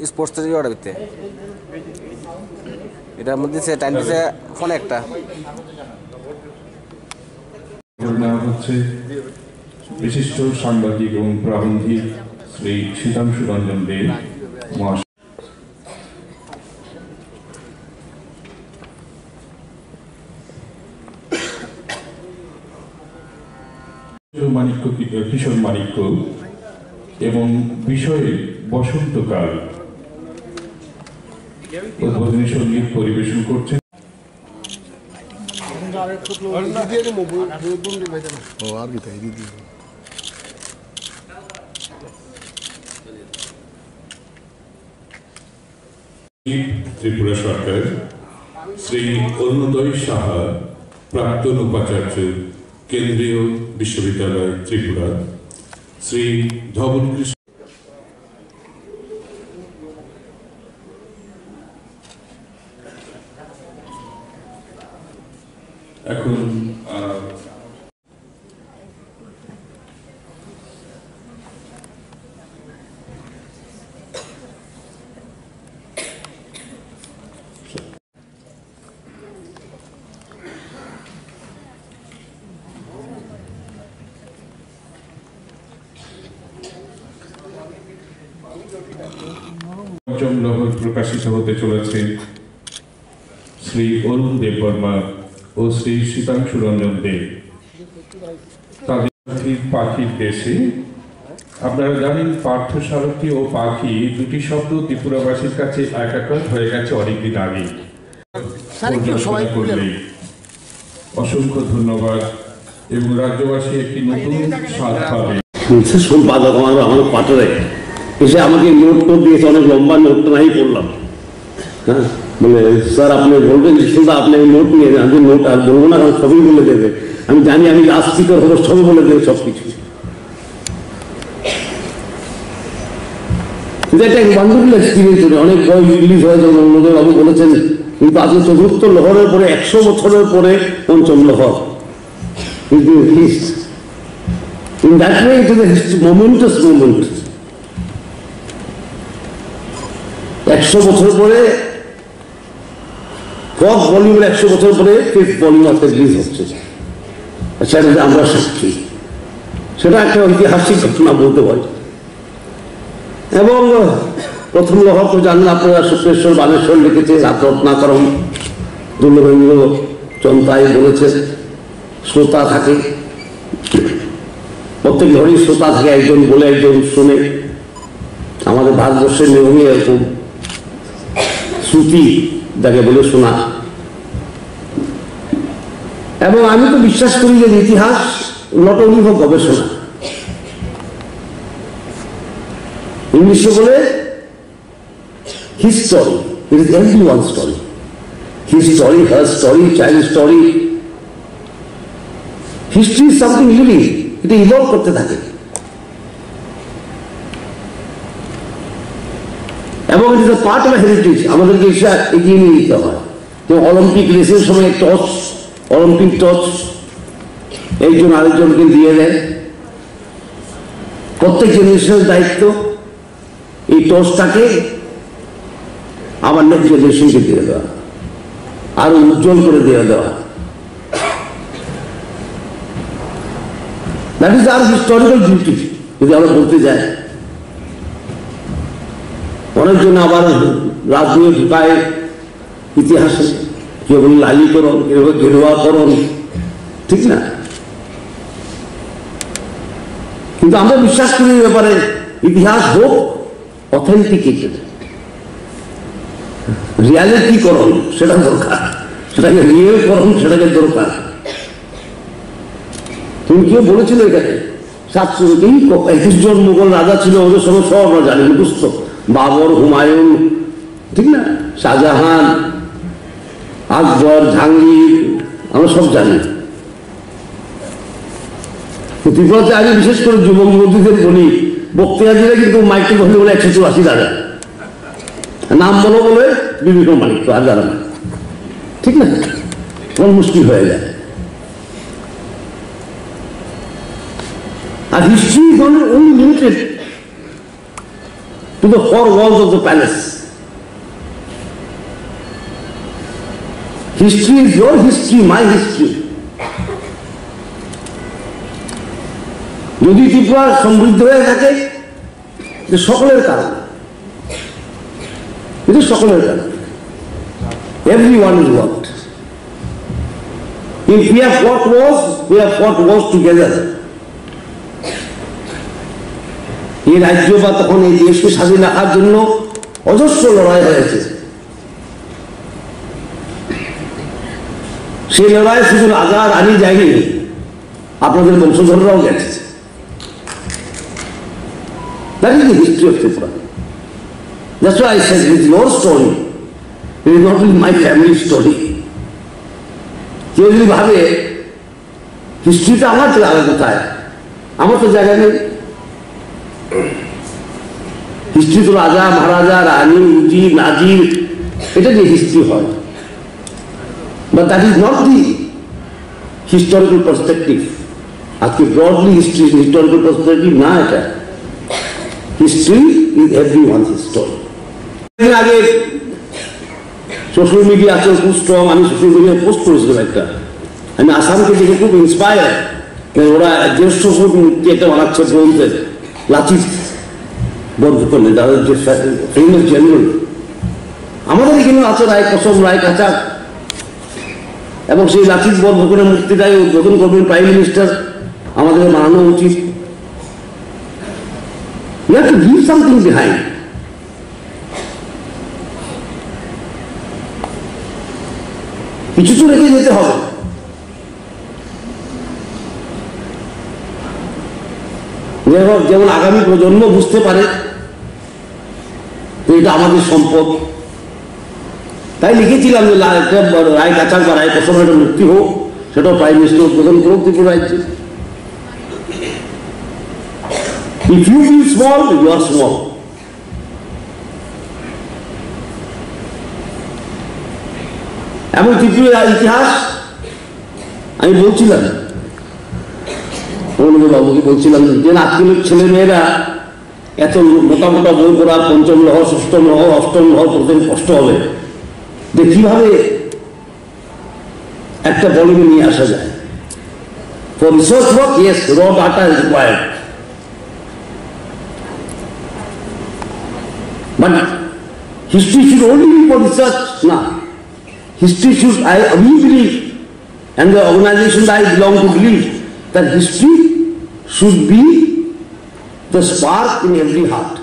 Sports থেকে order দিতে এটার মধ্যে টাইম দিচ্ছে ফোনে একটা হচ্ছে বিশিষ্ট সাংবাদিক এবং প্রাবন্ধিক শ্রী শীতাংশু রঞ্জন দে মহাশয়। কিশোর মানিক্য এবং বিষয়ে বসন্তকাল উদ্বোধনী সঙ্গীত পরিবেশন করছেন। ত্রিপুরা সরকার শ্রী অরুণোদয় সাহা, প্রাক্তন উপাচার্য, কেন্দ্রীয় বিশ্ববিদ্যালয় ত্রিপুরা, শ্রী ধবল কৃষ্ণ। এখন পঞ্চম লহর প্রকাশিত হতে চলেছে শ্রী অরুণ দেব বর্মা ও শ্রী শীতাংশু রঞ্জন দে। তাদের পাখির দেশে আপনারা জানেন পার্থসারথী ও পাখি দুটি শব্দ ত্রিপুরাবাসীর কাছে একাকার হয়ে গেছে অনেকদিন আগে। অসংখ্য ধন্যবাদ এবং রাজ্যবাসী একটি নতুন স্বাদ পাবে। সম্পাদক আমার পাঠরে এসে আমাকে নোট টোট দিয়েছে, অনেক লম্বা নোট নাই পড়লাম। হ্যাঁ, বলে স্যার আপনি বলবেন যে শুধু আপনি নোট নিয়ে যান, আমি নোট আর বলবো না, কারণ সবই বলে দেবে। আমি জানি আমি লাস্ট স্পিকার হবো, সবই বলে দেবে সবকিছু। এটা এক বান্ধবীর এক্সপিরিয়েন্স, অনেক বই রিলিজ হয়ে যাবে অন্যদের বাবু বলেছেন, কিন্তু আজকে চতুর্থ লহরের পরে 100 বছরের পরে পঞ্চম লহর। কিন্তু in that way it is a momentous moment. 100 বছর পরে ফোর্থ ভলিউমের 100 বছর পরে ফিফথ ভলিউম আজকে রিলিজ হচ্ছে। সেটা আমরা সাক্ষী, সেটা একটা ঐতিহাসিক ঘটনা বলতে পারি। এবং প্রথম লহর তো জানেন আপনারা, শুক্রেশ্বর বানেশ্বর লিখেছে, রত্নাকরম দুর্লভেন্দ্র চন্তাই বলেছে শ্রোতা থাকে, প্রত্যেক ঘরেই শ্রোতা থাকে, একজন বলে একজন শুনে। আমাদের ভারতবর্ষের নিয়মে এরকম শ্রুতি যাকে বলে শোনা। এবং আমি তো বিশ্বাস করি যে ইতিহাস নট অনলি ফর গবেষণা, ইংলিশে বলে history, it is everyone's story. His story, her story, child story. History is something living, এটা ইভলভ করতে থাকে। এবং it is a part of heritage, আমাদেরকে এগিয়ে নিয়ে যেতে হয়। তো অলিম্পিক রেসের সময় টর্চ, অলিম্পিক টর্চ একজন আরেকজনকে দিয়ে দেয়। প্রত্যেক জেনারেশনের দায়িত্ব এই টর্চটাকে আবার নেক্সট জেনারেশনকে দিয়ে দেওয়া, আরো উজ্জ্বল করে দিয়ে দেওয়া। That is our historical duty যদি আমরা বলতে যাই। অনেকজন আবার রাত দিয়ে ঢুকায় ইতিহাসে, কেউ বলে লালীকরণ, কেউ বলে গেরুয়াকরণ, ঠিক না? কিন্তু আমরা বিশ্বাস করি এই ব্যাপারে ইতিহাস হোক অথেন্টিকেটেড, রিয়ালিটিকরণ সেটা দরকার, সেটাকে রিয়েলকরণ সেটাকে দরকার। তুমি কেউ বলেছিল এখানে 721 জন মুঘল রাজা ছিল, ওদের সঙ্গে সব আমরা জানি মুখস্থ। বাবর, হুমায়ুন, ঠিক না, শাহজাহান, আকবর, জাহাঙ্গীর, আমরা সব জানি। ত্রিপুরাতে আগে বিশেষ করে যুবক যুবতীদের বলি, বক্তিয়াজিরা কিন্তু মাইকে বলে বলে 184 রাজা, নাম বলো বলে বিভিন্ন মানিক্য আর জানা না, ঠিক না, কোন মুশকিল হয়ে যায়। আর history is only limited to the four walls of the palace. History is your history, my history. যদি ত্রিপুরা সমৃদ্ধ হয়ে থাকে, এটা সকলের কারণ, এটা সকলের কারণ। Everyone is worked. If we have fought wars, we have fought wars together. এই রাজ্য বা তখন এই দেশকে স্বাধীন রাখার জন্য অজস্র লড়াই হয়েছে। সেই লড়াই শুধু রাজা রানী যায়নি, আপনাদের বংশধররাও গেছে। That is the history of Tripura. That's why I said it is your story. It is not only my family story. কেউ যদি ভাবে হিস্ট্রিটা আমার জায়গা কোথায়, আমার তো জায়গা নেই। হিস্ট্রি তো রাজা মহারাজা রানী উজির নাজির, এটা যে হিস্ট্রি হয়। But that is not the historical perspective. আজকে ব্রডলি হিস্ট্রি হিস্টোরিক্যাল পার্সপেক্টিভ না, এটা হিস্ট্রি ইজ এভরিওয়ানস স্টোরি। আগে সোশ্যাল মিডিয়া আছে খুব স্ট্রং, আমি সোশ্যাল মিডিয়ায় পোস্ট করেছিলাম একটা, আমি আসামকে দেখে খুব ইন্সপায়ার। ওরা জ্যেষ্ঠ মূর্তি একটা বানাচ্ছে ব্রোঞ্জের, লাচিত বরফুকনে, তাদের যে ফেমাস জেনারেল। আমাদের এখানে আছে রায় কসম রায় কাচাক, এবং সেই লাচিত বরফুকনের মূর্তিটাই উদ্বোধন করবেন প্রাইম মিনিস্টার। আমাদের বানানো উচিত। We have to leave something behind. কিছু তো রেখে যেতে হবে। যেমন আগামী প্রজন্ম বুঝতে পারে এটা আমাদের সম্পদ। তাই লিখেছিলাম যে রায় কাচাক বা রায় কসম একটা মুক্তি হোক, সেটাও প্রাইম মিনিস্টার উদ্বোধন করুক ত্রিপুরা রাজ্যে। If you feel small, you are small. এমন ত্রিপুরার ইতিহাস আমি বলছিলাম, বাবুকে বলছিলাম যে আজকের ছেলে মেয়েরা এত মোটা মোটা বই পড়া, পঞ্চম লহ ষষ্ঠম লহ অষ্টম লহ প্রথম কষ্ট হবে যে কিভাবে একটা ভলিউমে নিয়ে আসা যায়। For research work, yes, raw data is required. But history should only be for research. No. History should, we believe, and the organization that I belong to believe, that history should be the spark in every heart.